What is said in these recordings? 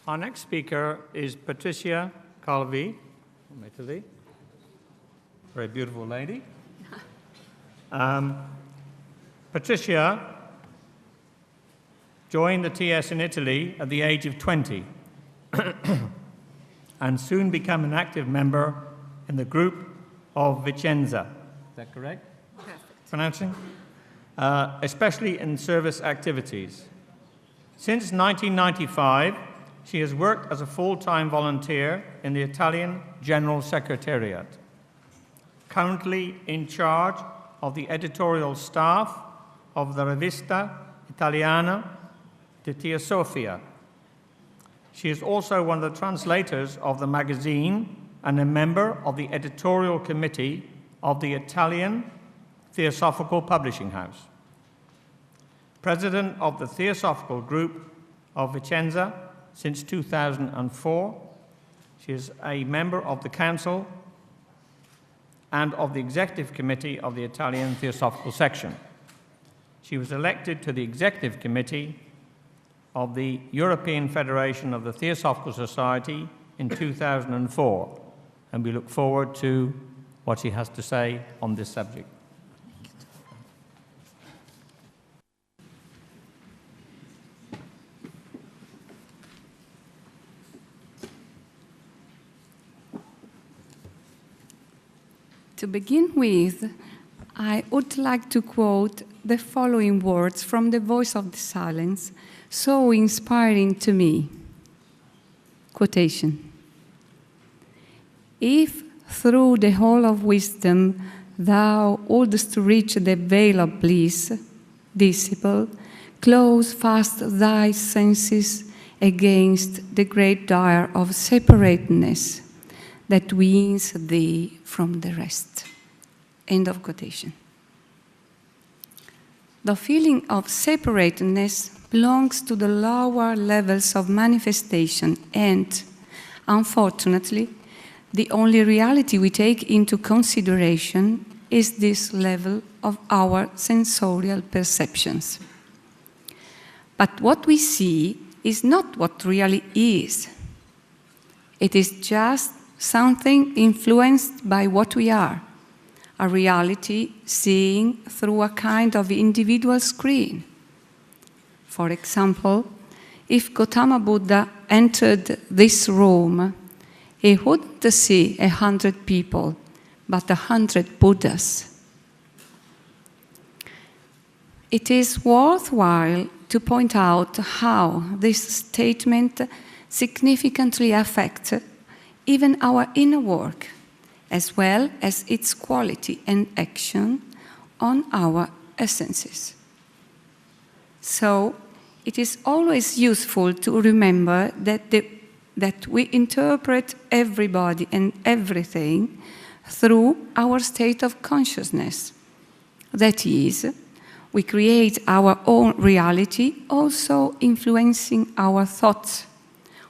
Our next speaker is Patrizia Calvi from Italy. Very beautiful lady. Patrizia joined the TS in Italy at the age of 20 and soon became an active member in the group of Vicenza. Is that correct? Perfect. Pronouncing? Especially in service activities. Since 1995, she has worked as a full-time volunteer in the Italian General Secretariat, currently in charge of the editorial staff of the Rivista Italiana di Teosofia. She is also one of the translators of the magazine and a member of the editorial committee of the Italian Theosophical Publishing House. President of the Theosophical Group of Vicenza since 2004. She is a member of the Council and of the Executive Committee of the Italian Theosophical Section. She was elected to the Executive Committee of the European Federation of the Theosophical Society in 2004, and we look forward to what she has to say on this subject. To begin with, I would like to quote the following words from The Voice of the Silence, so inspiring to me. Quotation. If through the hall of wisdom thou wouldst reach the veil of bliss, disciple, close fast thy senses against the great dire of separateness that weans thee from the rest. End of quotation. The feeling of separateness belongs to the lower levels of manifestation and, unfortunately, the only reality we take into consideration is this level of our sensorial perceptions. But what we see is not what really is. It is just something influenced by what we are, a reality seeing through a kind of individual screen. For example, if Gautama Buddha entered this room, he wouldn't see 100 people, but 100 Buddhas. It is worthwhile to point out how this statement significantly affects even our inner work, as well as its quality and action on our essences. So, it is always useful to remember that we interpret everybody and everything through our state of consciousness. That is, we create our own reality, also influencing our thoughts,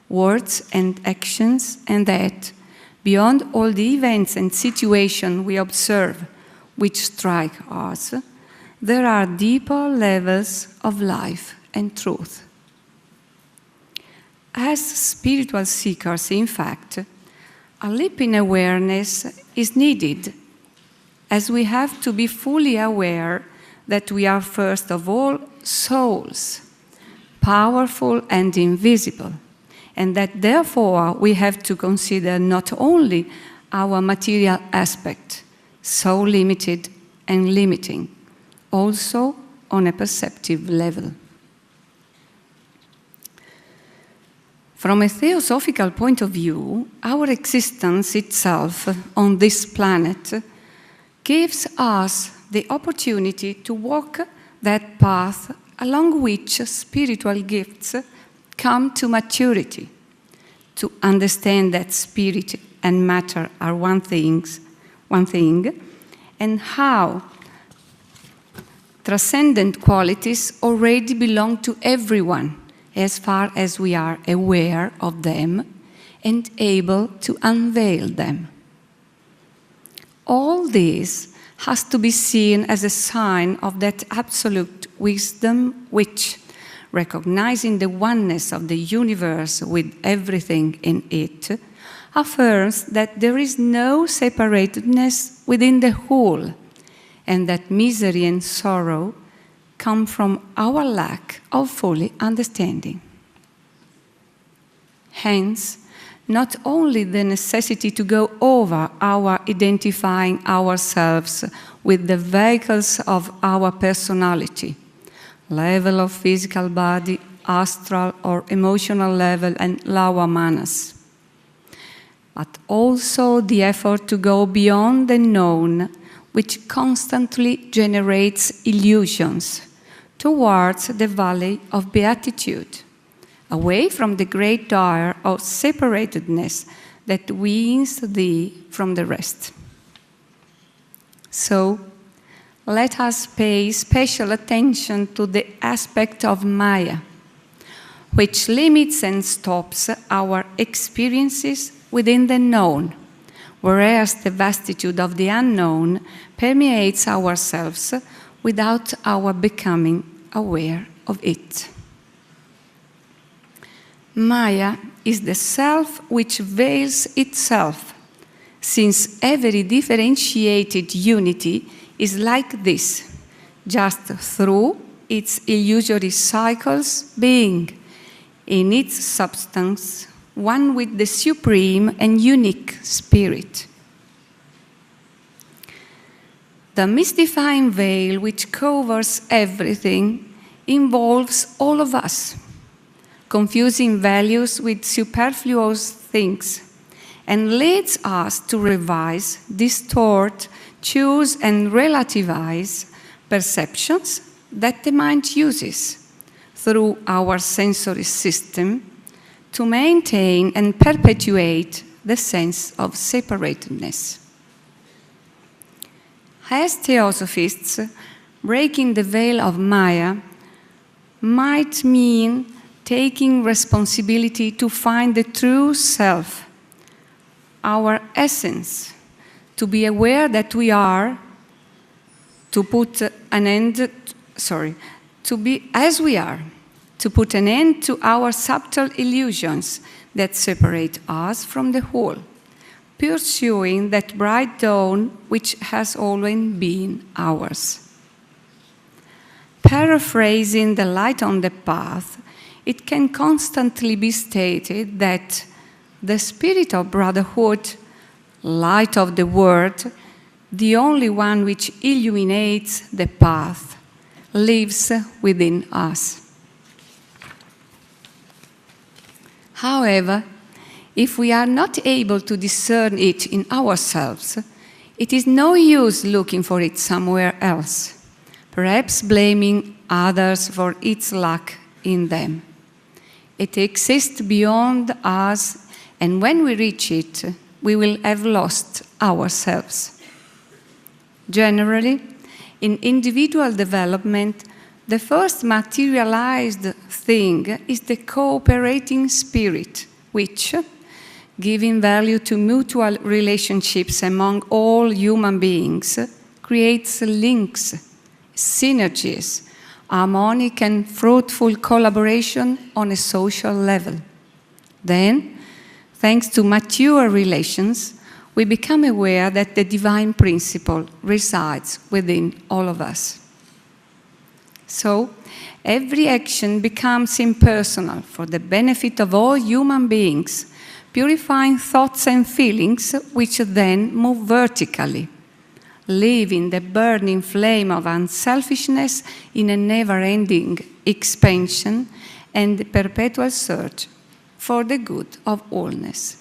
words and actions, and that, beyond all the events and situations we observe which strike us, there are deeper levels of life and truth. As spiritual seekers, in fact, a leap in awareness is needed, as we have to be fully aware that we are first of all souls, powerful and invisible, and that therefore we have to consider not only our material aspect, so limited and limiting, also on a perceptive level. From a theosophical point of view, our existence itself on this planet gives us the opportunity to walk that path along which spiritual gifts come to maturity, to understand that spirit and matter are one thing, and how transcendent qualities already belong to everyone, as far as we are aware of them and able to unveil them. All this has to be seen as a sign of that absolute wisdom which, recognizing the oneness of the universe with everything in it, affirms that there is no separatedness within the whole, and that misery and sorrow come from our lack of fully understanding. Hence, not only the necessity to go over our identifying ourselves with the vehicles of our personality, level of physical body, astral or emotional level, and lower manas, but also the effort to go beyond the known, which constantly generates illusions, towards the valley of beatitude, away from the great dire of separatedness that weans thee from the rest. So, let us pay special attention to the aspect of Maya, which limits and stops our experiences within the known, whereas the vastitude of the unknown permeates ourselves without our becoming aware of it. Maya is the self which veils itself, since every differentiated unity is like this, just through its illusory cycles being, in its substance, one with the supreme and unique spirit. The mystifying veil which covers everything involves all of us, confusing values with superfluous things, and leads us to revise, distort, choose, and relativize perceptions that the mind uses through our sensory system to maintain and perpetuate the sense of separatedness. As theosophists, breaking the veil of Maya might mean taking responsibility to find the true self, our essence, to be aware that we are, to put an end, to be as we are, to put an end to our subtle illusions that separate us from the whole, pursuing that bright dawn which has always been ours. Paraphrasing the light on the path, it can constantly be stated that the spirit of brotherhood, light of the world, the only one which illuminates the path, lives within us. However, if we are not able to discern it in ourselves, it is no use looking for it somewhere else, perhaps blaming others for its lack in them. It exists beyond us, and when we reach it, we will have lost ourselves. Generally, in individual development, the first materialized thing is the cooperating spirit, which, giving value to mutual relationships among all human beings, creates links, synergies, harmonic and fruitful collaboration on a social level. Then, thanks to mature relations, we become aware that the divine principle resides within all of us. So, every action becomes impersonal for the benefit of all human beings, purifying thoughts and feelings which then move vertically, leaving the burning flame of unselfishness in a never-ending expansion and perpetual search for the good of allness.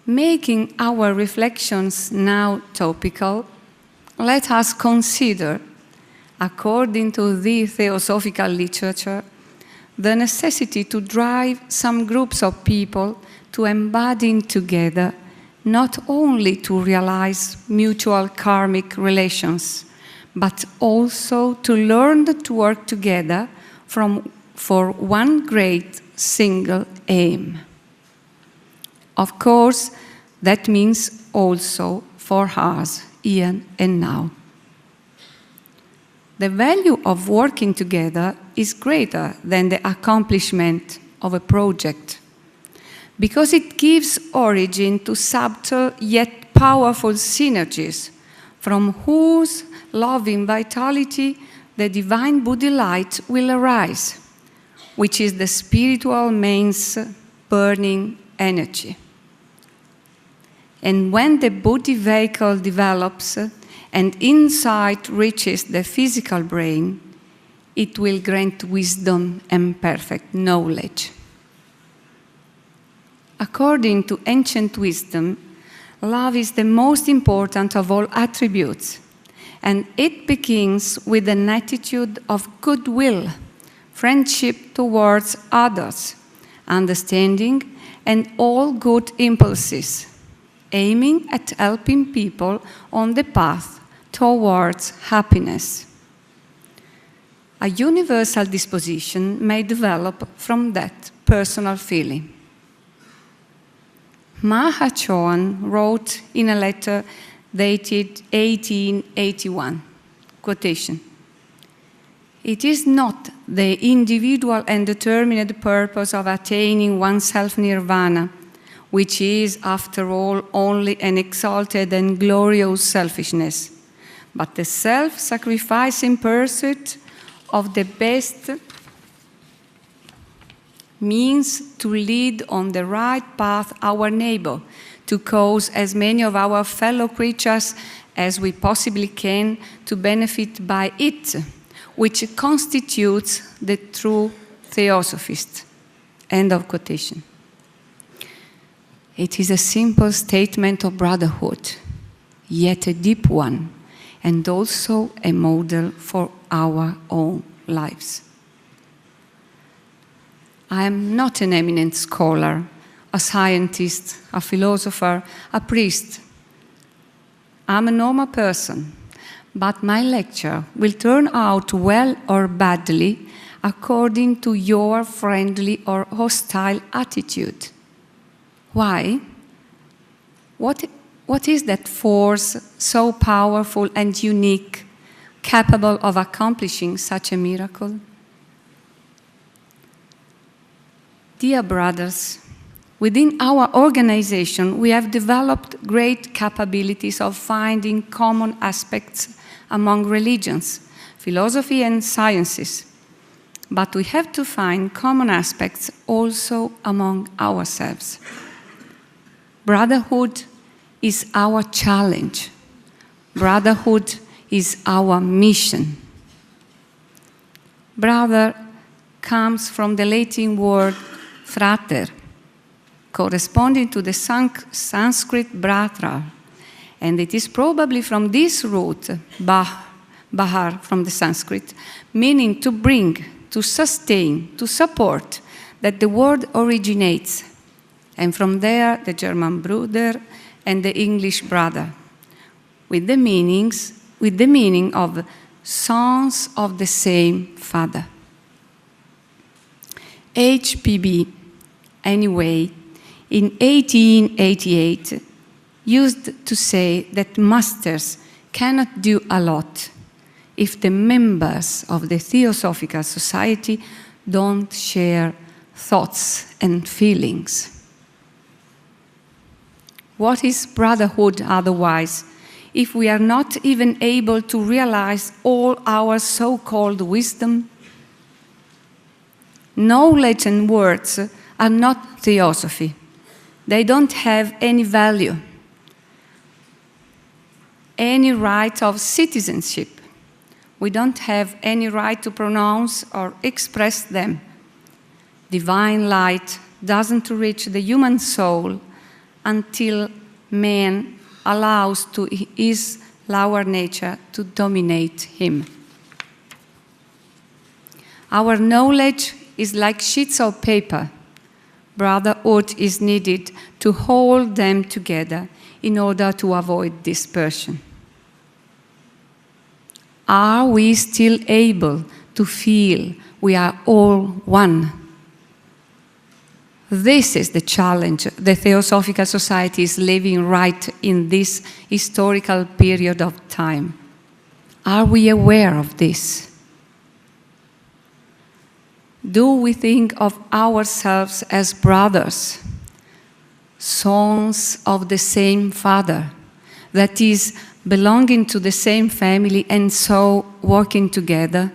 Making our reflections now topical, let us consider, according to the theosophical literature, the necessity to drive some groups of people to embody together, not only to realize mutual karmic relations, but also to learn to work together for one great single aim. Of course, that means also for us, here and now. the value of working together is greater than the accomplishment of a project, because it gives origin to subtle yet powerful synergies, from whose loving vitality the divine Buddha light will arise, which is the spiritual man's burning energy. And when the Buddha vehicle develops and insight reaches the physical brain, it will grant wisdom and perfect knowledge. According to ancient wisdom, love is the most important of all attributes, and it begins with an attitude of goodwill, friendship towards others, understanding, and all good impulses, aiming at helping people on the path towards happiness. A universal disposition may develop from that personal feeling. Mahachohan wrote in a letter dated 1881, quotation, "It is not the individual and determined purpose of attaining oneself nirvana, which is, after all, only an exalted and glorious selfishness, but the self-sacrificing pursuit of the best means to lead on the right path our neighbor, to cause as many of our fellow creatures as we possibly can to benefit by it, which constitutes the true theosophist." End of quotation. It is a simple statement of brotherhood, yet a deep one, and also a model for our own lives. I am not an eminent scholar, a scientist, a philosopher, a priest. I'm a normal person, but my lecture will turn out well or badly according to your friendly or hostile attitude. Why? What is that force so powerful and unique, capable of accomplishing such a miracle? Dear brothers, within our organization, we have developed great capabilities of finding common aspects among religions, philosophy, and sciences. But we have to find common aspects also among ourselves. Brotherhood is our challenge. Brotherhood is our mission. Brother comes from the Latin word frater, corresponding to the Sanskrit bratra, and it is probably from this root, bahar from the Sanskrit, meaning to bring, to sustain, to support, that the word originates, and from there the German Bruder and the English brother, with the meaning of sons of the same father. HPB, anyway, in 1888, used to say that masters cannot do a lot if the members of the Theosophical Society don't share thoughts and feelings. What is brotherhood otherwise, if we are not even able to realize all our so-called wisdom? Knowledge and words are not theosophy. They don't have any value, any right of citizenship. We don't have any right to pronounce or express them. Divine light doesn't reach the human soul until man allows to his lower nature to dominate him. Our knowledge is like sheets of paper. Brotherhood is needed to hold them together in order to avoid dispersion. Are we still able to feel we are all one? This is the challenge the Theosophical Society is living right in this historical period of time. Are we aware of this? Do we think of ourselves as brothers, sons of the same Father, that is, belonging to the same family and so working together?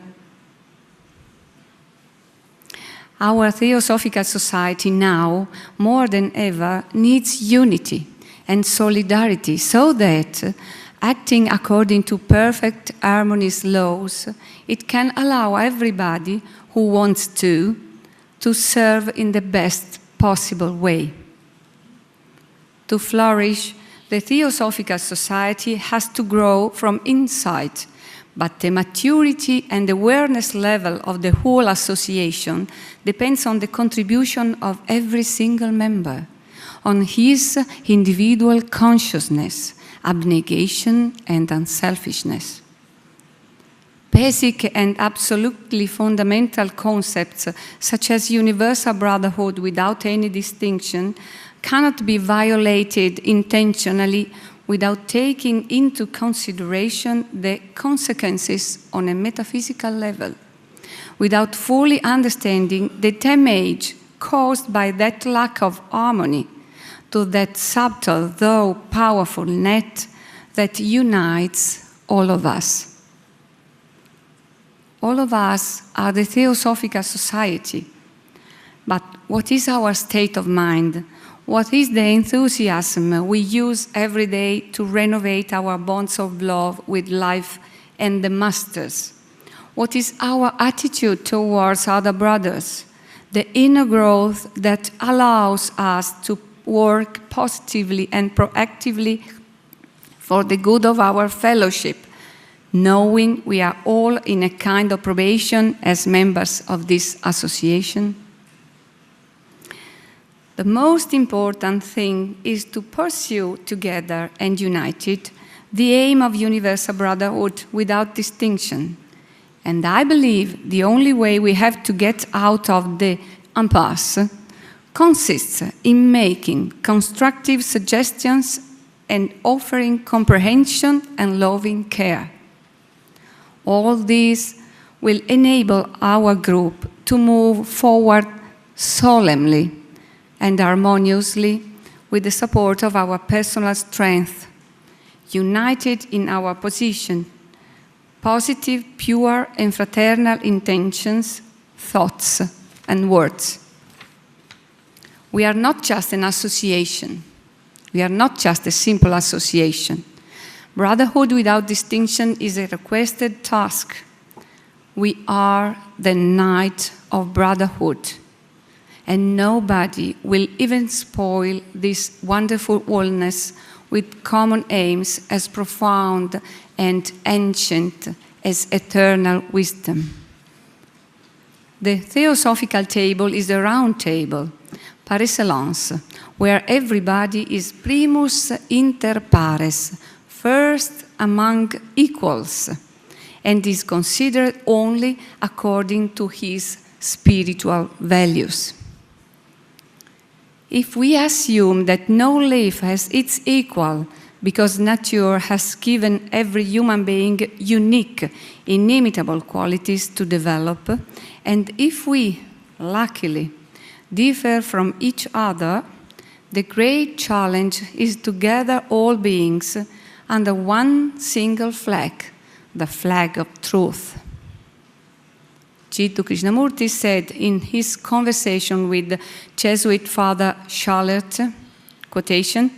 Our Theosophical Society now, more than ever, needs unity and solidarity so that, acting according to perfect harmony's laws, it can allow everybody who wants to serve in the best possible way. To flourish, the Theosophical Society has to grow from inside, but the maturity and awareness level of the whole association depends on the contribution of every single member, on his individual consciousness, abnegation, and unselfishness. Basic and absolutely fundamental concepts, such as universal brotherhood without any distinction, cannot be violated intentionally without taking into consideration the consequences on a metaphysical level, without fully understanding the damage caused by that lack of harmony to that subtle though powerful net that unites all of us. All of us are the Theosophical Society, but what is our state of mind? What is the enthusiasm we use every day to renovate our bonds of love with life and the masters? What is our attitude towards other brothers? The inner growth that allows us to work positively and proactively for the good of our fellowship, knowing we are all in a kind of probation as members of this association? The most important thing is to pursue together and united the aim of universal brotherhood without distinction. And I believe the only way we have to get out of the impasse consists in making constructive suggestions and offering comprehension and loving care. All this will enable our group to move forward solemnly and harmoniously with the support of our personal strength, united in our position, positive, pure, and fraternal intentions, thoughts, and words. We are not just an association. We are not just a simple association. Brotherhood without distinction is a requested task. We are the Knight of Brotherhood, and nobody will even spoil this wonderful oneness with common aims as profound and ancient as eternal wisdom. The Theosophical table is a round table, par excellence, where everybody is primus inter pares, first among equals, and is considered only according to his spiritual values. If we assume that no life has its equal because nature has given every human being unique, inimitable qualities to develop, and if we, luckily, differ from each other, the great challenge is to gather all beings under one single flag, the flag of truth. Jiddu Krishnamurti said in his conversation with Jesuit Father Charlotte, quotation,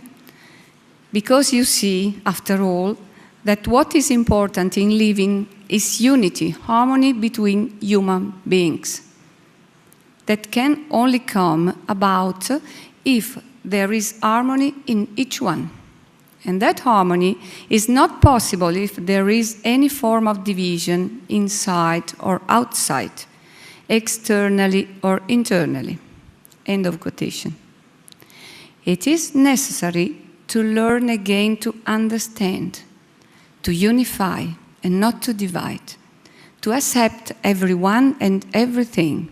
"Because you see, after all, that what is important in living is unity, harmony between human beings. That can only come about if there is harmony in each one. And that harmony is not possible if there is any form of division inside or outside, externally or internally." End of quotation. It is necessary to learn again to understand, to unify and not to divide, to accept everyone and everything,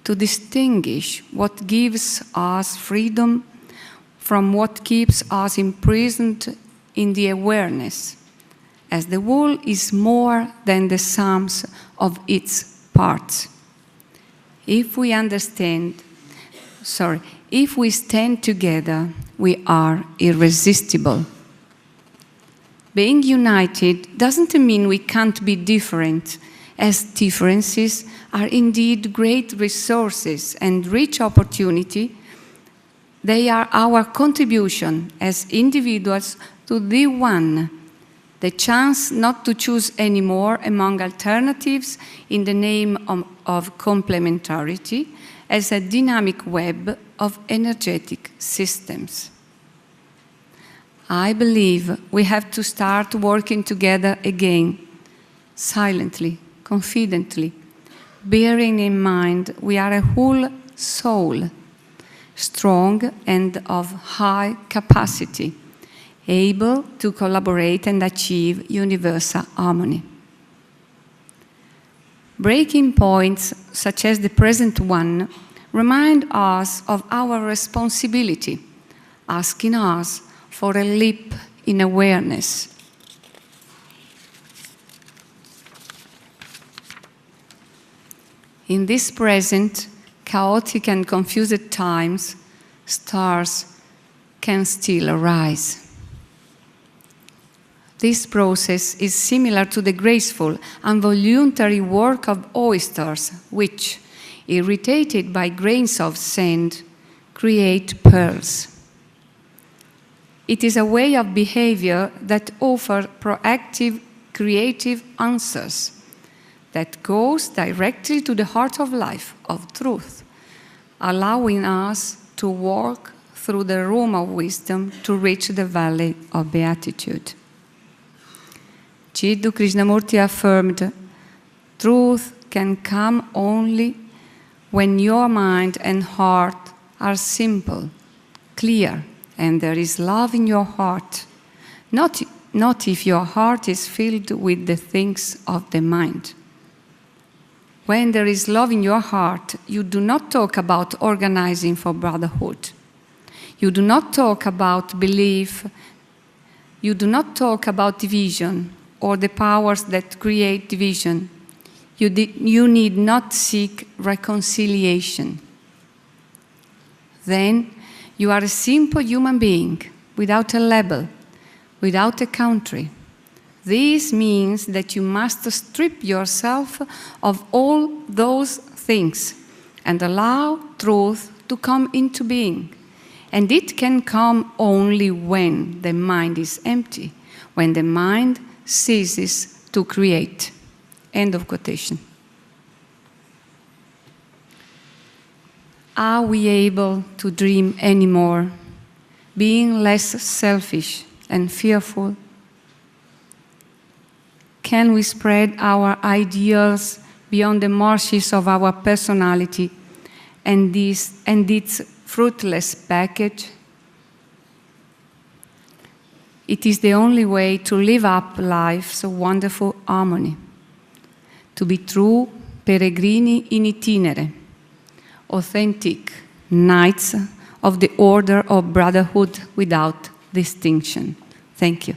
to distinguish what gives us freedom from what keeps us imprisoned in the awareness, as the whole is more than the sums of its parts. If we stand together, we are irresistible. Being united doesn't mean we can't be different, as differences are indeed great resources and rich opportunity. They are our contribution as individuals to the one, the chance not to choose anymore among alternatives in the name of complementarity as a dynamic web of energetic systems. I believe we have to start working together again, silently, confidently, bearing in mind we are a whole soul, strong and of high capacity, able to collaborate and achieve universal harmony. Breaking points, such as the present one, remind us of our responsibility, asking us for a leap in awareness. In this present, chaotic and confused times, stars can still arise. This process is similar to the graceful and voluntary work of oysters, which, irritated by grains of sand, create pearls. It is a way of behavior that offers proactive, creative answers, that goes directly to the heart of life, of truth, allowing us to walk through the room of wisdom to reach the valley of beatitude. Jiddu Krishnamurti affirmed, truth can come only when your mind and heart are simple, clear, and there is love in your heart, not if your heart is filled with the things of the mind. When there is love in your heart, you do not talk about organizing for brotherhood. You do not talk about belief. You do not talk about division or the powers that create division. You need not seek reconciliation. Then you are a simple human being, without a label, without a country. This means that you must strip yourself of all those things and allow truth to come into being. And it can come only when the mind is empty, when the mind ceases to create. End of quotation. Are we able to dream anymore, being less selfish and fearful? Can we spread our ideals beyond the marshes of our personality and its fruitless package? It is the only way to live up life's wonderful harmony, to be true peregrini in itinere, authentic knights of the order of brotherhood without distinction. Thank you.